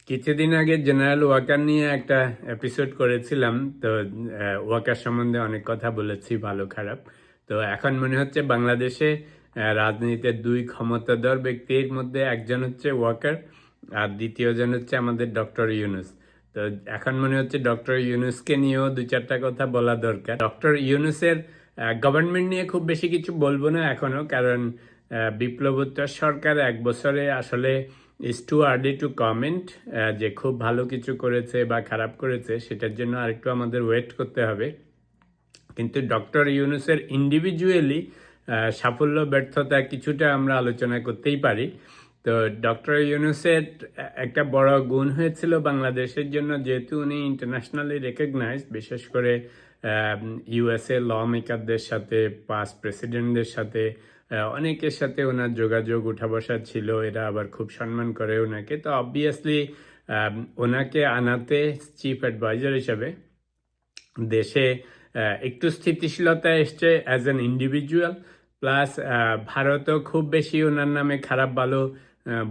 কিছুদিন আগে জেনারেল ওয়াকার নিয়ে একটা এপিসোড করেছিলাম। তো ওয়াকার সম্বন্ধে অনেক কথা বলেছি, ভালো খারাপ। তো এখন মনে হচ্ছে বাংলাদেশে রাজনীতিতে দুই ক্ষমতাধর ব্যক্তির মধ্যে একজন হচ্ছে ওয়াকার, আর দ্বিতীয়জন হচ্ছে আমাদের ডক্টর ইউনূস। তো এখন মনে হচ্ছে ডক্টর ইউনূসকে নিয়েও দু চারটা কথা বলা দরকার। ডক্টর ইউনূসের গভর্নমেন্ট নিয়ে খুব বেশি কিছু বলবো না এখনো, কারণ বিপ্লবোত্তর সরকার এক বছরে আসলে is too early two comment যে খুব ভালো কিছু করেছে বা খারাপ করেছে, সেটার জন্য আরেকটু আমাদের ওয়েট করতে হবে। কিন্তু ডক্টর ইউনূসের ইন্ডিভিজুয়ালি সাফল্য ব্যর্থতা কিছুটা আমরা আলোচনা করতেই পারি। তো ডক্টর ইউনূসের একটা বড় গুণ হয়েছিল বাংলাদেশের জন্য, যেহেতু উনি ইন্টারন্যাশনালি রেকগনাইজড, বিশেষ করে ইউএসএ ল মেকারদের সাথে, পাস্ট প্রেসিডেন্টদের সাথে, অনেকের সাথে ওনার যোগাযোগ উঠা বসা ছিল। এরা আবার খুব সম্মান করে ওনাকে। তো অবভিয়াসলি ওনাকে আনাতে চিফ অ্যাডভাইজার হিসাবে দেশে একটু স্থিতিশীলতা এসছে অ্যাজ অ্যান ইন্ডিভিজুয়াল। প্লাস ভারতও খুব বেশি ওনার নামে খারাপ ভালো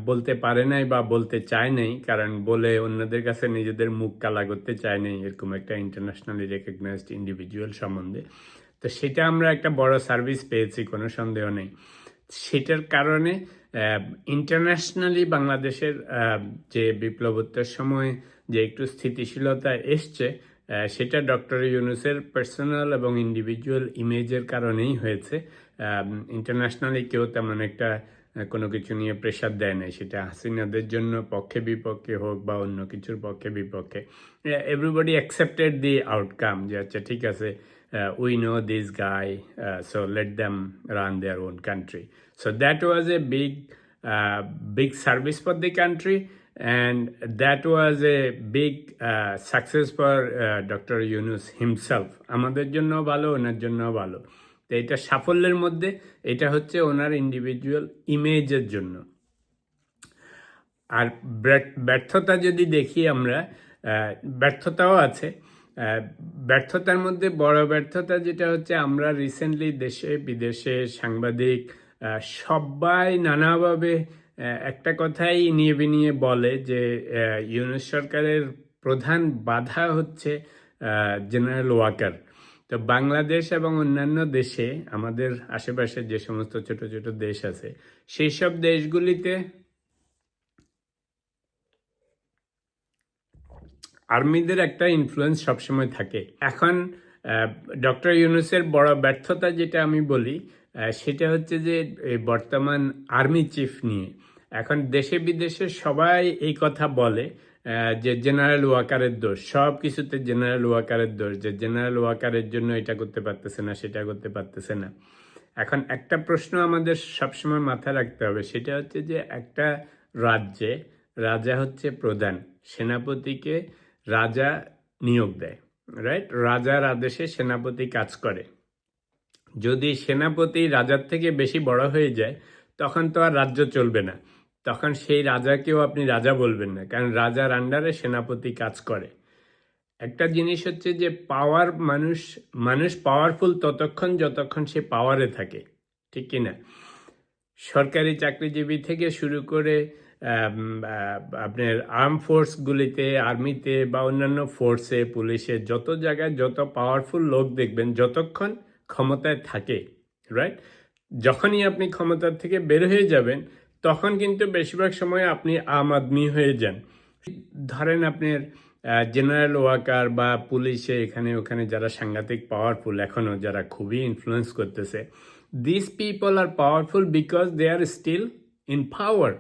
বলতে পারে নাই বা বলতে চায় নাই, কারণ বলে অন্যদের কাছে নিজেদের মুখ কালা করতে চায় নাই এরকম একটা ইন্টারন্যাশনালি রেকগনাইজড ইন্ডিভিজুয়াল সম্বন্ধে। তো সেটা আমরা একটা বড় সার্ভিস পেয়েছি, কোনো সন্দেহ নেই। সেটার কারণে ইন্টারন্যাশনালি বাংলাদেশের যে বিপ্লবোত্তর সময় যে একটু স্থিতিশীলতা এসছে, সেটা ডক্টর ইউনূসের পার্সোনাল এবং ইন্ডিভিজুয়াল ইমেজের কারণেই হয়েছে। ইন্টারন্যাশনালি কেউ তেমন একটা কোনো কিছু নিয়ে প্রেশার দেয় নাই, সেটা হাসিনাদের জন্য পক্ষে বিপক্ষে হোক বা অন্য কিছুর পক্ষে বিপক্ষে। এভরিবডি অ্যাকসেপ্টেড দি আউটকাম, যে আচ্ছা ঠিক আছে, we know this guy, so let them run their own country. So that was a big service for the country, and that was a big success for Dr. Yunus himself. আমাদের জন্য ভালো, ওনার জন্য ভালো। তো এটা সাফল্যের মধ্যে এটা হচ্ছে ওনার ইন্ডিভিজুয়াল ইমেজের জন্য। আর ব্যর্থতা যদি দেখি আমরা, ব্যর্থতাও আছে। ব্যর্থতার মধ্যে বড় ব্যর্থতা যেটা হচ্ছে, আমরা রিসেন্টলি দেশে বিদেশে সাংবাদিক সবাই নানাভাবে একটা কথাই নিয়ে বিনিয়ে বলে যে ইউনূস সরকারের প্রধান বাধা হচ্ছে জেনারেল ওয়াকার। তো বাংলাদেশ এবং অন্যান্য দেশে, আমাদের আশেপাশে যে সমস্ত ছোট ছোট দেশ আছে, সেই সব দেশগুলিতে আর্মিদের একটা ইনফ্লুয়েন্স সবসময় থাকে। এখন ডক্টর ইউনূসের বড় ব্যর্থতা যেটা আমি বলি, সেটা হচ্ছে যে বর্তমান আর্মি চিফ নিয়ে এখন দেশে বিদেশে সবাই এই কথা বলে যে জেনারেল ওয়াকারের দোষ, সব কিছুতে জেনারেল ওয়াকারের দোষ, যে জেনারেল ওয়াকারের জন্য এটা করতে পারতেছে না, সেটা করতে পারতেছে না। এখন একটা প্রশ্ন আমাদের সবসময় মাথায় রাখতে হবে, সেটা হচ্ছে যে একটা রাজ্যে রাজা হচ্ছে প্রধান, সেনাপতিকে রাজা নিয়োগ দেয়, রাইট? রাজার আদেশে সেনাপতি কাজ করে। যদি সেনাপতি রাজার থেকে বেশি বড় হয়ে যায়, তখন তো আর রাজ্য চলবে না, তখন সেই রাজাকেও আপনি রাজা বলবেন না, কারণ রাজার আন্ডারে সেনাপতি কাজ করে। একটা জিনিস হচ্ছে যে পাওয়ার, মানুষ পাওয়ারফুল ততক্ষণ যতক্ষণ সে পাওয়ারে থাকে, ঠিক কিনা? সরকারি চাকরিজীবী থেকে শুরু করে আপনার আর্ম ফোর্সগুলিতে, আর্মিতে বা অন্যান্য ফোর্সে, পুলিশে, যত জায়গায় যত পাওয়ারফুল লোক দেখবেন যতক্ষণ ক্ষমতায় থাকে, রাইট? যখনই আপনি ক্ষমতার থেকে বের হয়ে যাবেন, তখন কিন্তু বেশিরভাগ সময় আপনি আম আদমি হয়ে যান। ধরেন আপনার জেনারেল ওয়াকার বা পুলিশে এখানে ওখানে যারা সাংঘাতিক পাওয়ারফুল, এখনও যারা খুবই ইনফ্লুয়েন্স করতেছে, this people are powerful because they are still in power.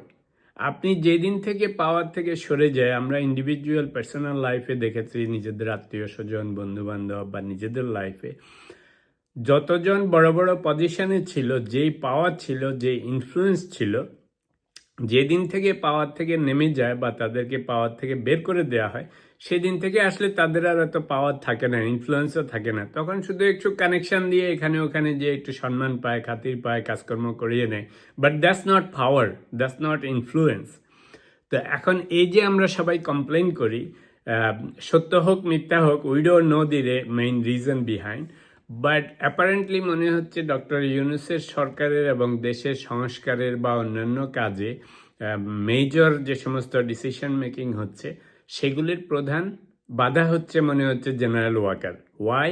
আপনি যেদিন থেকে পাওয়ার থেকে সরে যায়, আমরা ইন্ডিভিজুয়াল পার্সোনাল লাইফে দেখেছি, নিজেদের আত্মীয় স্বজন, বন্ধু বান্ধব বা নিজেদের লাইফে যতজন বড় বড় পজিশনে ছিল, যেই পাওয়ার ছিল, যে ইনফ্লুয়েন্স ছিল, যেদিন থেকে পাওয়ার থেকে নেমে যায় বা তাদেরকে পাওয়ার থেকে বের করে দেওয়া হয়, সেদিন থেকে আসলে তাদের আর এত পাওয়ার থাকে না, ইনফ্লুয়েন্সও থাকে না। তখন শুধু একটু কানেকশন দিয়ে এখানে ওখানে যে একটু সম্মান পায়, খাতির পায়, কাজকর্ম করিয়ে নেয়, but that's not power, that's not influence. তো এখন এই যে আমরা সবাই কমপ্লেন করি, সত্য হোক মিথ্যা হোক, we don't know the main reason behind, but apparently মনে হচ্ছে ডক্টর ইউনূসের সরকারের এবং দেশের সংস্কারের বা অন্যান্য কাজে মেজর যে সমস্ত ডিসিশন মেকিং হচ্ছে সেগুলির প্রধান বাধা হচ্ছে মনে হচ্ছে general Waker. Why?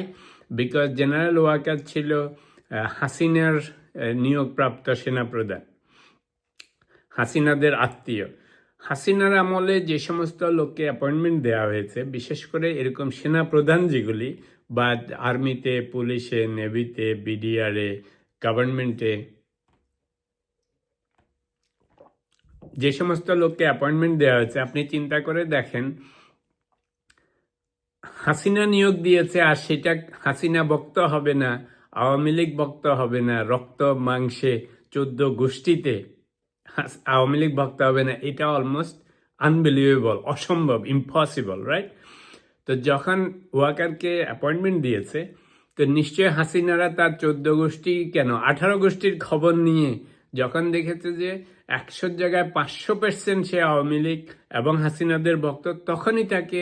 Because general Waker ছিল হাসিনার নিয়োগপ্রাপ্ত সেনাপ্রধান, হাসিনাদের আত্মীয়। হাসিনার আমলে যে সমস্ত লোককে অ্যাপয়েন্টমেন্ট দেওয়া হয়েছে, বিশেষ করে এরকম সেনাপ্রধান যেগুলি বা আর্মিতে, পুলিশে, নেভিতে, বিডিআরে, গভর্নমেন্টে যে সমস্ত লোককে অ্যাপয়েন্টমেন্ট দেওয়া হয়েছে, আপনি চিন্তা করে দেখেন হাসিনা নিয়োগ দিয়েছে আর সেটা হাসিনা ভক্ত হবে না, আওয়ামী লীগ ভক্ত হবে না, রক্ত মাংসে 14 গোষ্ঠীতে আওয়ামী লীগ ভক্ত হবে না, এটা অলমোস্ট আনবিলিভেবল, অসম্ভব, ইম্পসিবল, রাইট? তো যখন ওয়াকারকে অ্যাপয়েন্টমেন্ট দিয়েছে, তো নিশ্চয়ই হাসিনারা তার 14 গোষ্ঠী কেন 18 গোষ্ঠীর খবর নিয়ে যখন দেখেছে যে 100 জায়গায় 500% সে আওয়ামী লীগ এবং হাসিনাদের ভক্ত, তখনই তাকে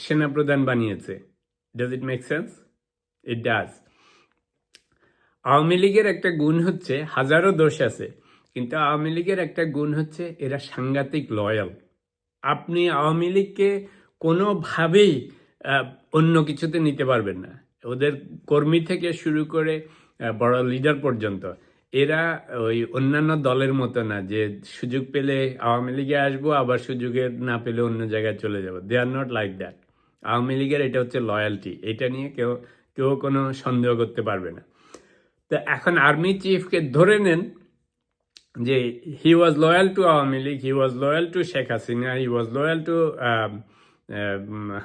সেনাপ্রধান বানিয়েছে। Does it make sense? It does. Awami লীগের একটা গুণ হচ্ছে, হাজারো দোষ আছে, কিন্তু আওয়ামী লীগের একটা গুণ হচ্ছে এরা সাংঘাতিক লয়াল। আপনি আওয়ামী লীগকে কোনোভাবেই অন্য কিছুতে নিতে পারবেন না। ওদের কর্মী থেকে শুরু করে বড় লিডার পর্যন্ত এরা ওই অন্যান্য দলের মতো না যে সুযোগ পেলে আওয়ামী লীগে আসবো, আবার সুযোগে না পেলে অন্য জায়গায় চলে যাব। They are not like that. Awami লীগের এটা হচ্ছে লয়ালটি, এটা নিয়ে কেউ কেউ কোনো সন্দেহ করতে পারবে না। তো এখন আর্মি চিফকে ধরে নেন যে he was loyal to Awami League, he was loyal to Sheikh Hasina, he was loyal to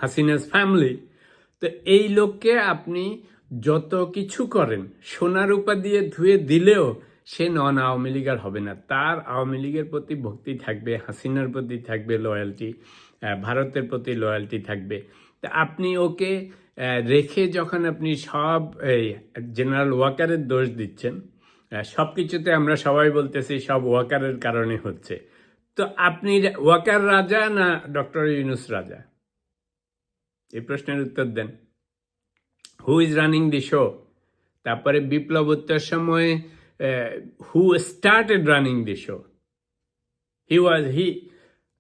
Hasina's family. তো এই লোককে আপনি যত কিছু করেন, সোনার রূপা দিয়ে ধুয়ে দিলেও সে নন আওয়ামী লীগ আর হবে না। তার আওয়ামী লীগের প্রতি ভক্তি থাকবে, হাসিনার প্রতি থাকবে লয়্যালটি, ভারতের প্রতি লয়্যালটি থাকবে। তা আপনি ওকে রেখে যখন আপনি সব জেনারেল ওয়াকারের দোষ দিচ্ছেন, সব কিছুতে আমরা সবাই বলতেছি সব ওয়াকারের কারণে হচ্ছে, তো আপনি ওয়াকার রাজা না ডক্টর ইউনূস রাজা? এই প্রশ্নের উত্তর দেন। Who is running the show? তারপরে বিপ্লবোত্তর সময়ে who started running the show?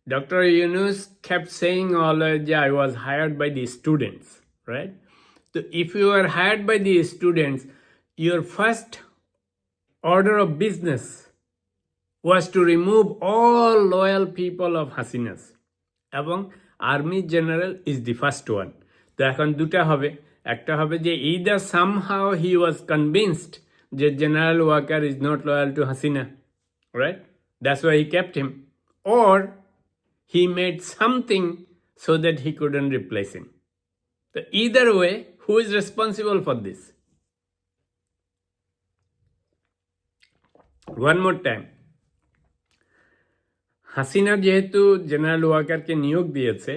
Dr. Yunus kept saying always, I was hired by the students, right? So if you are hired by the students, your first order of business was to remove all loyal people of Hasinas. এবং army general is the first one. তো এখন দুটা হবে, একটা হবে যে either somehow he was convinced যে general Waker is not loyal to Hasina, right? That's why he kept him. Or he made something so that he couldn't replace him. So either way, who is responsible for this? One more time. Hasina যেহেতু general ওয়াকারকে নিয়োগ দিয়েছে,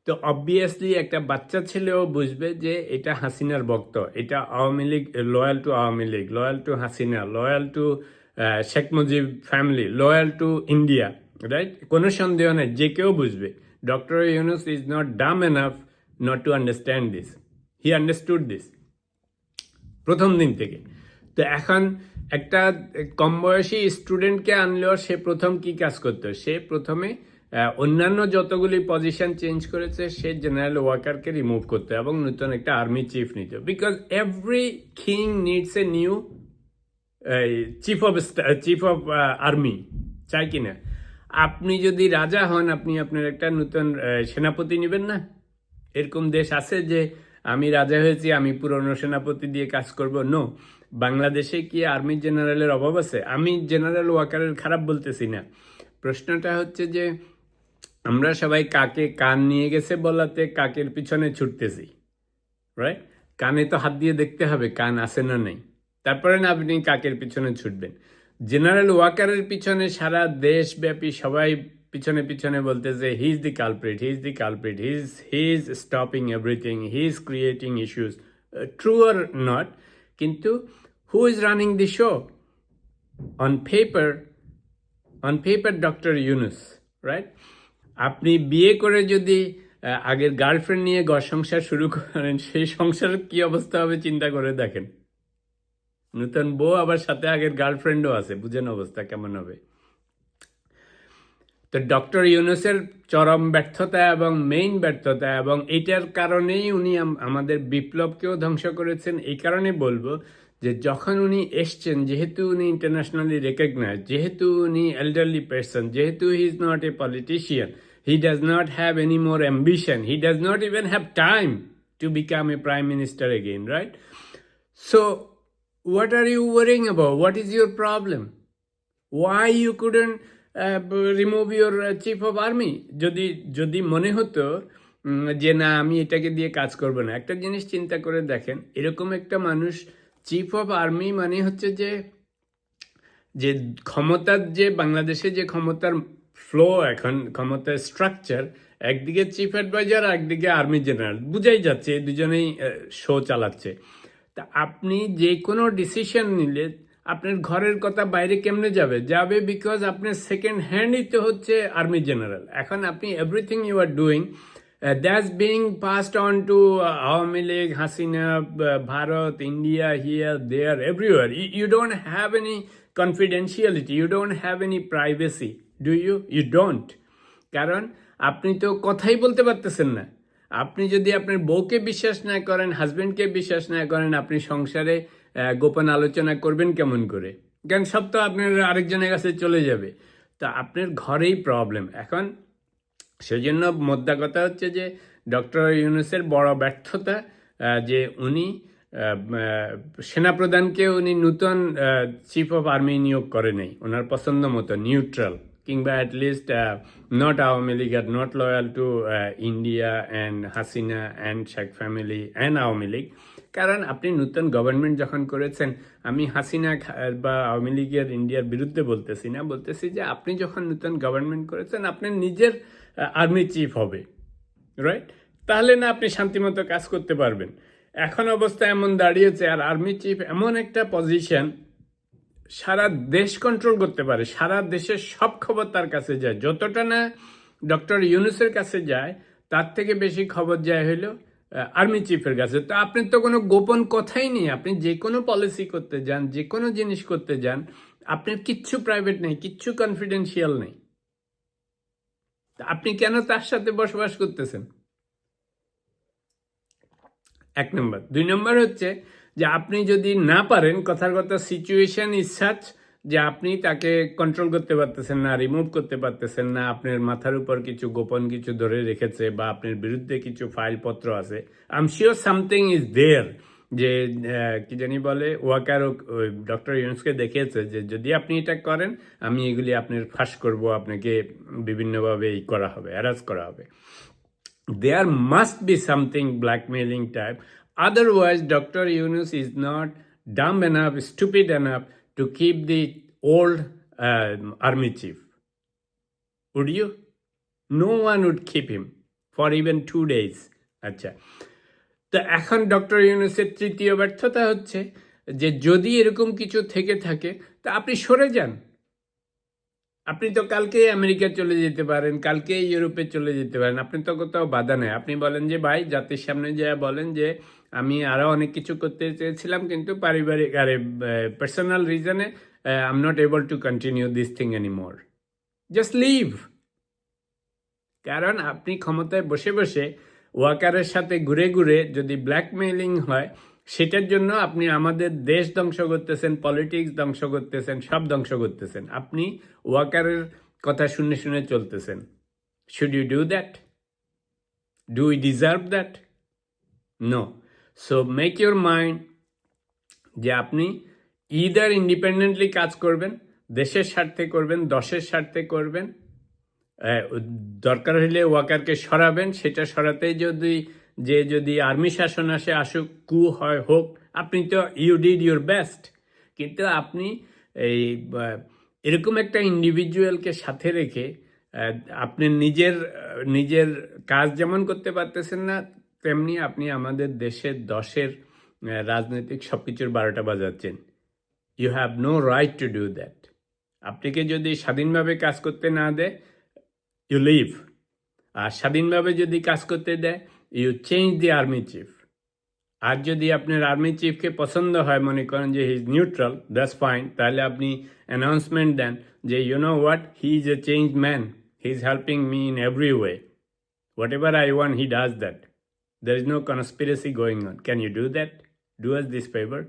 তো obviously একটা বাচ্চা ছেলেও বুঝবে যে এটা হাসিনার ভক্ত, এটা Awami League, loyal to Awami League, loyal to Hasina, loyal to Sheikh Mujib family, loyal to India, right? কোনো সন্দেহ নেই, যে কেউ বুঝবে। Doctor Yunus is not Dam enough not to understand this. He understood this প্রথম দিন থেকে। তো এখন একটা কম বয়সী স্টুডেন্টকে আনলেও সে প্রথম কি কাজ করতো? সে প্রথমে অন্যান্য যতগুলি পজিশন চেঞ্জ করেছে, সে জেনারেল ওয়াকারকে রিমুভ করতো এবং নতুন একটা আর্মি চিফ নিত। Because every king needs a new chief of army, চাই কিনা? আপনি যদি রাজা হন, আপনি আপনার একটা নতুন সেনাপতি নেবেন না? এরকম দেশ আছে যে আমি রাজা হয়েছি, আমি পুরনো সেনাপতি দিয়ে কাজ করব? নো। বাংলাদেশে কি আর্মি জেনারেলের অভাব আছে? আমি জেনারেল ওয়াকারের খারাপ বলতেছি না। প্রশ্নটা হচ্ছে যে আমরা সবাই কাকে কান নিয়ে গেছে বলাতে কাকের পিছনে ছুটতেছি, রাইট? কানে তো হাত দিয়ে দেখতে হবে কান আছে না নেই, তারপরে না আপনি কাকের পিছনে ছুটবেন। জেনারেল ওয়াকারের পিছনে সারা দেশব্যাপী সবাই পিছনে পিছনে বলতেছে he is the culprit, he is the culprit, he is stopping everything, he is creating issues. True or not, কিন্তু who is running the show? On paper doctor Yunus, right? আপনি বিয়ে করে যদি আগের গার্লফ্রেন্ড নিয়ে ঘর সংসার শুরু করেন, সেই সংসারের কি অবস্থা হবে চিন্তা করে দেখেন। নতুন বউ আবার সাথে আগের গার্লফ্রেন্ডও আছে, বুঝেন অবস্থা কেমন হবে। তো ডক্টর ইউনূসের চরম ব্যর্থতা এবং মেইন ব্যর্থতা, এবং এইটার কারণেই উনি আমাদের বিপ্লবকেও ধ্বংস করেছেন। এই কারণে বলবো যে যখন উনি এসছেন, যেহেতু উনি ইন্টারন্যাশনালি রেকগনাইজ, যেহেতু উনি এল্ডারলি পার্সন, যেহেতু he is not a politician, he does not have any more ambition, he does not even have time to become a prime minister again, right? So, what are you worrying about? What is your problem? Why you couldn't remove your chief of army? যদি যদি মনে হতো যে না আমি এটাকে দিয়ে কাজ করব না, একটা জিনিস চিন্তা করে দেখেন, এরকম একটা মানুষ চিফ অফ আর্মি মানে হচ্ছে যে যে ক্ষমতার, যে বাংলাদেশে যে ক্ষমতার ফ্লো, এখন ক্ষমতার স্ট্রাকচার, একদিকে চিফ অ্যাডভাইজার, একদিকে আর্মি জেনারেল, বুঝাই যাচ্ছে দুজনেই শো চালাচ্ছে। তা আপনি যে কোনো ডিসিশন নিলে আপনার ঘরের কথা বাইরে কেমনে যাবে, যাবে বিকজ আপনার সেকেন্ড হ্যান্ডই তো হচ্ছে আর্মি জেনারেল। এখন আপনি everything you are doing that's being passed on to Awami League, Hasina, Bharat, India, here, there, everywhere. You don't have any confidentiality, you don't have any privacy, do you? You don't. কারণ আপনি তো কথাই বলতে পারতেছেন না। আপনি যদি আপনার বউকে বিশ্বাস না করেন, হাজবেন্ডকে বিশ্বাস না করেন, আপনি সংসারে গোপন আলোচনা করবেন কেমন করে? কারণ সব তো আপনার আরেকজনের কাছে চলে যাবে। তা আপনার ঘরেই প্রবলেম এখন। সেজন্য মোদ্দা কথা হচ্ছে যে ডক্টর ইউনূসের বড় ব্যর্থতা যে উনি সেনাপ্রধানকে উনি নূতন চিফ অফ আর্মি নিয়োগ করে নাই ওনার পছন্দ মতো, নিউট্রাল, কিংবা at least not Awami League, are not loyal to India and Hasina and Sheikh family and Awami League. কারণ আপনি নতুন গভর্নমেন্ট যখন করেছেন, আমি হাসিনা বা আওয়ামী লীগের ইন্ডিয়ার বিরুদ্ধে বলতেছি না, বলতেছি যে আপনি যখন নতুন গভর্নমেন্ট করেছেন, আপনার নিজের আর্মি চিফ হবে, রাইট? তাহলে না আপনি শান্তিমতো কাজ করতে পারবেন। এখন অবস্থা এমন দাঁড়িয়েছে, আর আর্মি চিফ এমন একটা পজিশন, সারা দেশ কন্ট্রোল করতে পারে, সারা দেশের সব খবর তার কাছে যায়। যতটা না ডক্টর ইউনূসের কাছে যায়, তার থেকে বেশি খবর যায় হলো আর্মি চিফের কাছে। তো আপনি তো কোনো গোপন কথাই নেই, আপনি যে কোনো পলিসি করতে যান, যে কোনো জিনিস করতে যান, আপনার কিচ্ছু প্রাইভেট নেই, কিচ্ছু কনফিডেন্সিয়াল নেই। আপনি কেন তার সাথে বসবাস করতেছেন? এক নম্বর। দুই নম্বর হচ্ছে যে আপনি যদি না পারেন, কথার কথা সিচুয়েশন ইজ সাচ যে আপনি তাকে কন্ট্রোল করতে পারতেছেন না, রিমুভ করতে পারতেছেন না, আপনার মাথার উপর কিছু গোপন কিছু ধরে রেখেছে, বা আপনার বিরুদ্ধে কিছু ফাইলপত্র আছে, I am sure something is there. যে কি জানি বলে, ওয়াকার ডক্টর ইউনূসকে দেখিয়েছে যে যদি আপনি এটা করেন, আমি এগুলি আপনার ফাঁস করব, আপনাকে বিভিন্নভাবে ই করা হবে, হ্যারাস করা হবে। There must be something blackmailing type. Otherwise, Dr. Yunus is not dumb enough, stupid enough to keep the old army chief. Would you? No one would keep him for even 2 days. আচ্ছা, তো এখন doctor ইউনূসের তৃতীয় ব্যর্থতা হচ্ছে যে যদি এরকম কিছু থেকে থাকে, তা আপনি সরে যান। আপনি তো কালকে আমেরিকা চলে যেতে পারেন, কালকে ইউরোপে চলে যেতে পারেন, আপনি তো কোথাও বাধা নেই। আপনি বলেন যে ভাই, জাতির সামনে যা বলেন যে আমি আরও অনেক কিছু করতে চেয়েছিলাম, কিন্তু পারিবারিক আরে পার্সোনাল রিজনে I am not able to continue this thing anymore, just leave. কারণ আপনি ক্ষমতায় বসে বসে ওয়াকারের সাথে ঘুরে ঘুরে যদি ব্ল্যাকমেইলিং হয়, সেটার জন্য আপনি আমাদের দেশ ধ্বংস করতেছেন, পলিটিক্স ধ্বংস করতেছেন, সব ধ্বংস করতেছেন। আপনি ওয়াকারের কথা শুনে শুনে চলতেছেন। Should you do that? Do we deserve that? No. So make your mind যে আপনি ইদার ইন্ডিপেন্ডেন্টলি কাজ করবেন, দেশের স্বার্থে করবেন, দশের স্বার্থে করবেন, দরকার হলে ওয়াকারকে সরাবেন, সেটা সরাতেই যদি আর্মি শাসন আসে, আসুক, কু হয়, হোক, আপনি তো ইউ ডিড ইউর বেস্ট। কিন্তু আপনি এই এরকম একটা ইন্ডিভিজুয়ালকে সাথে রেখে আপনি নিজের কাজ যেমন করতে পারতেছেন না, তেমনি আপনি আমাদের দেশের দশের রাজনৈতিক সব কিছুর 12টা বাজাচ্ছেন। You have no right to do that. আপনাকে যদি স্বাধীনভাবে কাজ করতে না দেয়, you leave. আর স্বাধীনভাবে যদি কাজ করতে দেয়, you change the army chief. আর যদি আপনার আর্মি চিফকে পছন্দ হয়, মনে করেন যে he is neutral, that's fine, তাহলে আপনি অ্যানাউন্সমেন্ট দেন যে you know what, he is a change man, he is helping me in every way, whatever I want he does that, there is no conspiracy going on. Can you do that? Do us this favor.